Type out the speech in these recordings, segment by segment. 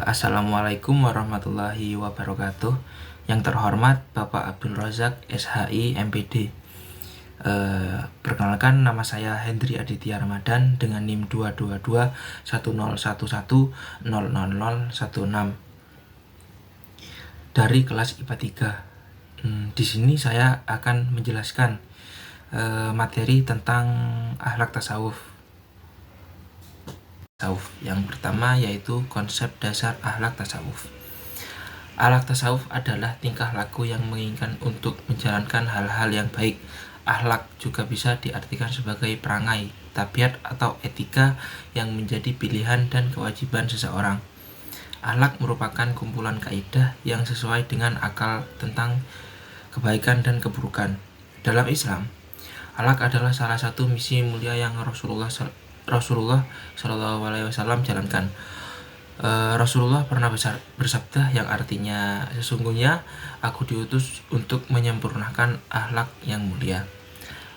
Assalamualaikum warahmatullahi wabarakatuh. Yang terhormat Bapak Abdul Razak SHI MPD. Perkenalkan, nama saya Hendri Aditya Ramadan dengan NIM 2221011000016 dari kelas IPA 3. Di sini saya akan menjelaskan materi tentang akhlak tasawuf. Yang pertama yaitu konsep dasar akhlak tasawuf. Akhlak tasawuf adalah tingkah laku yang menginginkan untuk menjalankan hal-hal yang baik. Akhlak juga bisa diartikan sebagai perangai, tabiat atau etika yang menjadi pilihan dan kewajiban seseorang. Akhlak merupakan kumpulan kaidah yang sesuai dengan akal tentang kebaikan dan keburukan. Dalam Islam, akhlak adalah salah satu misi mulia yang Rasulullah SAW jalankan. Rasulullah pernah bersabda yang artinya, sesungguhnya aku diutus untuk menyempurnakan akhlak yang mulia.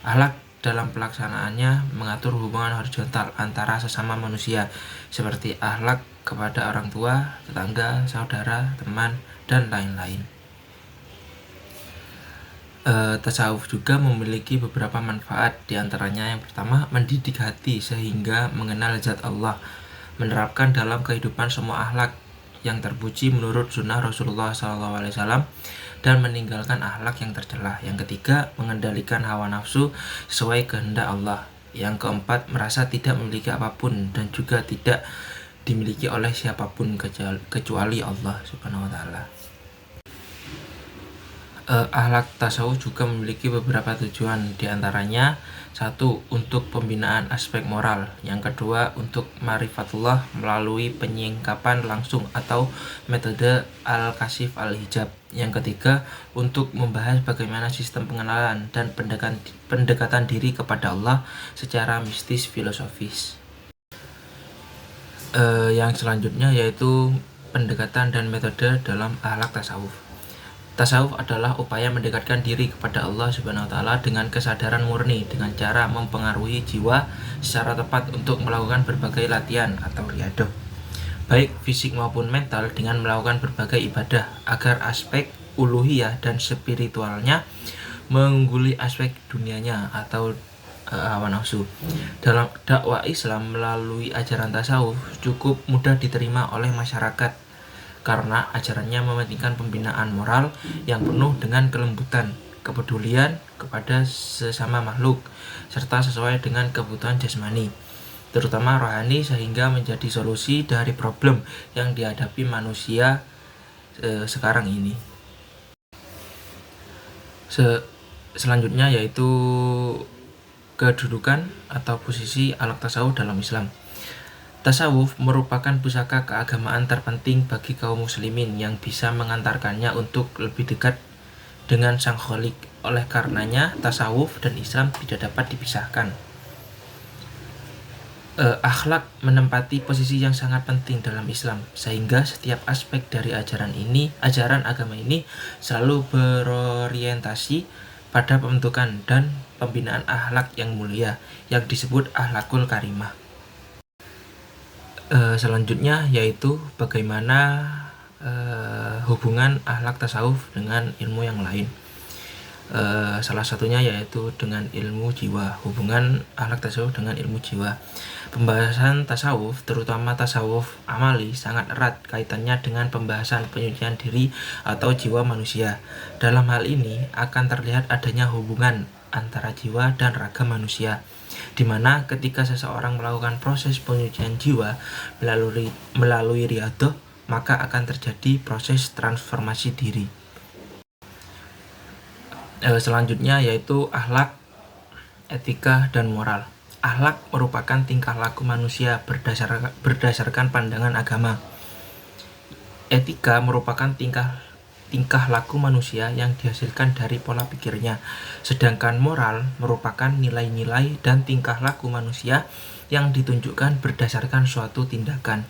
Akhlak dalam pelaksanaannya mengatur hubungan horizontal antara sesama manusia, seperti akhlak kepada orang tua, tetangga, saudara, teman, dan lain-lain. Tasawuf juga memiliki beberapa manfaat, diantaranya yang pertama, mendidik hati sehingga mengenal zat Allah, menerapkan dalam kehidupan semua akhlak yang terpuji menurut sunnah Rasulullah SAW, dan meninggalkan akhlak yang tercela. Yang ketiga, mengendalikan hawa nafsu sesuai kehendak Allah. Yang keempat, merasa tidak memiliki apapun dan juga tidak dimiliki oleh siapapun kecuali Allah Subhanahu wa Ta'ala. Akhlak tasawuf juga memiliki beberapa tujuan, diantaranya satu, untuk pembinaan aspek moral. Yang kedua, untuk ma'rifatullah melalui penyingkapan langsung atau metode al-kasif al-hijab. Yang ketiga, untuk membahas bagaimana sistem pengenalan dan pendekatan diri kepada Allah secara mistis filosofis. Yang selanjutnya yaitu pendekatan dan metode dalam akhlak tasawuf. Tasawuf adalah upaya mendekatkan diri kepada Allah Subhanahu wa Ta'ala dengan kesadaran murni, dengan cara mempengaruhi jiwa secara tepat untuk melakukan berbagai latihan atau riadah, baik fisik maupun mental, dengan melakukan berbagai ibadah agar aspek uluhiyah dan spiritualnya mengungguli aspek dunianya atau hawa nafsu. Dalam dakwah Islam melalui ajaran tasawuf cukup mudah diterima oleh masyarakat karena ajarannya mementingkan pembinaan moral yang penuh dengan kelembutan, kepedulian kepada sesama makhluk, serta sesuai dengan kebutuhan jasmani, terutama rohani, sehingga menjadi solusi dari problem yang dihadapi manusia sekarang ini. Selanjutnya yaitu kedudukan atau posisi akhlak tasawuf dalam Islam. Tasawuf merupakan pusaka keagamaan terpenting bagi kaum muslimin yang bisa mengantarkannya untuk lebih dekat dengan Sang Khalik. Oleh karenanya, tasawuf dan Islam tidak dapat dipisahkan. Akhlak menempati posisi yang sangat penting dalam Islam, sehingga setiap aspek dari ajaran agama ini selalu berorientasi pada pembentukan dan pembinaan akhlak yang mulia yang disebut akhlakul karimah. Selanjutnya yaitu bagaimana hubungan akhlak tasawuf dengan ilmu yang lain. Salah satunya yaitu dengan ilmu jiwa, hubungan akhlak tasawuf dengan ilmu jiwa. Pembahasan tasawuf, terutama tasawuf amali, sangat erat kaitannya dengan pembahasan penyucian diri atau jiwa manusia. Dalam hal ini akan terlihat adanya hubungan antara jiwa dan raga manusia, di mana ketika seseorang melakukan proses penyucian jiwa melalui riadah, maka akan terjadi proses transformasi diri. Selanjutnya yaitu akhlak, etika, dan moral. Akhlak merupakan tingkah laku manusia berdasarkan pandangan agama. Etika merupakan tingkah laku manusia yang dihasilkan dari pola pikirnya, sedangkan moral merupakan nilai-nilai dan tingkah laku manusia yang ditunjukkan berdasarkan suatu tindakan.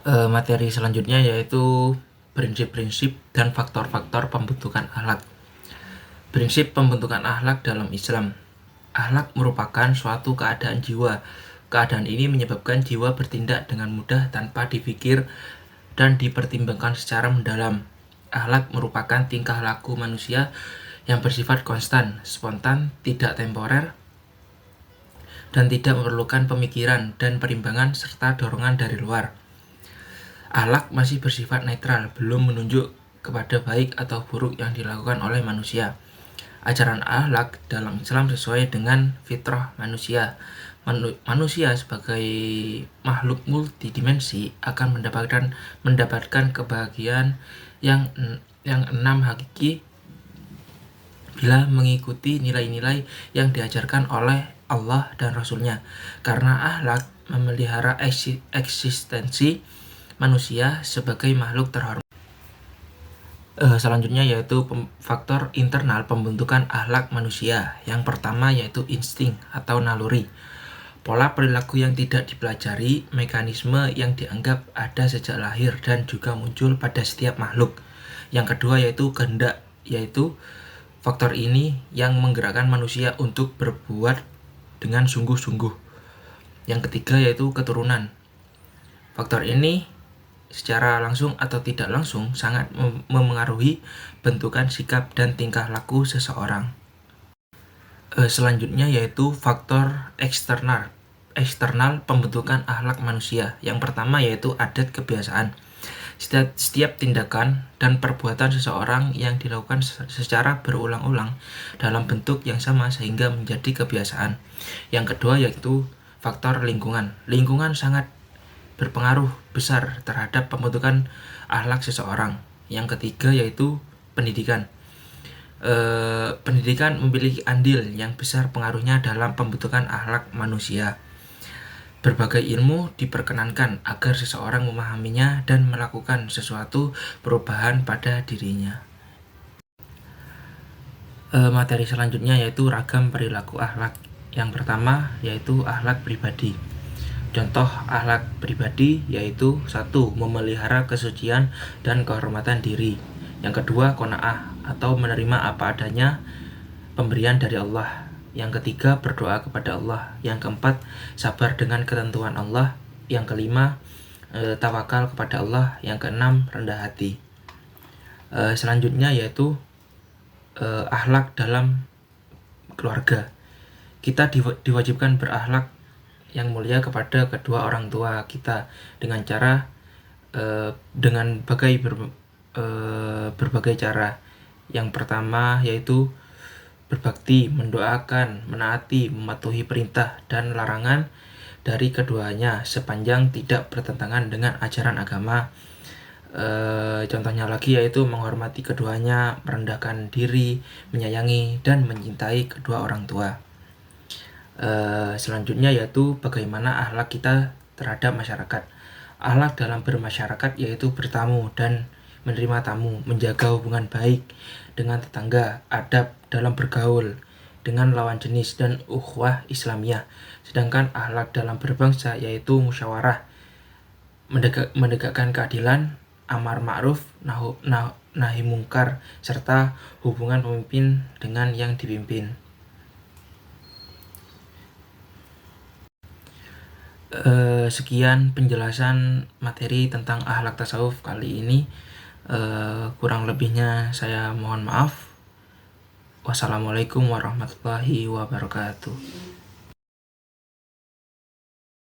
Materi selanjutnya yaitu prinsip-prinsip dan faktor-faktor pembentukan akhlak. Prinsip pembentukan akhlak dalam Islam. Akhlak merupakan suatu keadaan jiwa, Keadaan ini menyebabkan jiwa bertindak dengan mudah tanpa dipikir dan dipertimbangkan secara mendalam. Akhlak merupakan tingkah laku manusia yang bersifat konstan, spontan, tidak temporer, dan tidak memerlukan pemikiran dan perimbangan serta dorongan dari luar. Akhlak masih bersifat netral, belum menunjuk kepada baik atau buruk yang dilakukan oleh manusia. Ajaran akhlak dalam Islam sesuai dengan fitrah manusia. Manusia sebagai makhluk multidimensi akan mendapatkan kebahagiaan yang enam hakiki bila mengikuti nilai-nilai yang diajarkan oleh Allah dan Rasul-Nya. Karena akhlak memelihara eksistensi manusia sebagai makhluk terhormat. Selanjutnya yaitu faktor internal pembentukan akhlak manusia. Yang pertama yaitu insting atau naluri. Pola perilaku yang tidak dipelajari, mekanisme yang dianggap ada sejak lahir dan juga muncul pada setiap makhluk. Yang kedua yaitu kehendak, yaitu faktor ini yang menggerakkan manusia untuk berbuat dengan sungguh-sungguh. Yang ketiga yaitu keturunan. Faktor ini secara langsung atau tidak langsung sangat memengaruhi bentukan sikap dan tingkah laku seseorang. Selanjutnya yaitu faktor eksternal pembentukan akhlak manusia. Yang pertama yaitu adat kebiasaan. Setiap tindakan dan perbuatan seseorang yang dilakukan secara berulang-ulang dalam bentuk yang sama sehingga menjadi kebiasaan. Yang kedua yaitu faktor lingkungan. Lingkungan sangat berpengaruh besar terhadap pembentukan akhlak seseorang. Yang ketiga yaitu pendidikan. Pendidikan memiliki andil yang besar pengaruhnya dalam pembentukan akhlak manusia. Berbagai ilmu diperkenankan agar seseorang memahaminya dan melakukan sesuatu perubahan pada dirinya. Materi selanjutnya yaitu ragam perilaku akhlak. Yang pertama yaitu akhlak pribadi. Contoh akhlak pribadi yaitu 1. Memelihara kesucian dan kehormatan diri. Yang kedua qanaah atau menerima apa adanya pemberian dari Allah. Yang ketiga berdoa kepada Allah. Yang keempat sabar dengan ketentuan Allah. Yang kelima tawakal kepada Allah. Yang keenam rendah hati. Selanjutnya yaitu akhlak dalam keluarga. Kita diwajibkan berakhlak yang mulia kepada kedua orang tua kita dengan cara dengan berbagai cara. Yang pertama yaitu berbakti, mendoakan, menaati, mematuhi perintah dan larangan dari keduanya sepanjang tidak bertentangan dengan ajaran agama. Contohnya lagi yaitu menghormati keduanya, merendahkan diri, menyayangi dan mencintai kedua orang tua. Selanjutnya yaitu bagaimana akhlak kita terhadap masyarakat. Akhlak dalam bermasyarakat yaitu bertamu dan menerima tamu, menjaga hubungan baik dengan tetangga, adab dalam bergaul dengan lawan jenis dan ukhuwah Islamiyah. Sedangkan akhlak dalam berbangsa yaitu musyawarah, menegakkan keadilan, amar ma'ruf, nahi mungkar, serta hubungan pemimpin dengan yang dipimpin. Sekian penjelasan materi tentang akhlak tasawuf kali ini. Kurang lebihnya saya mohon maaf. Wassalamualaikum warahmatullahi wabarakatuh.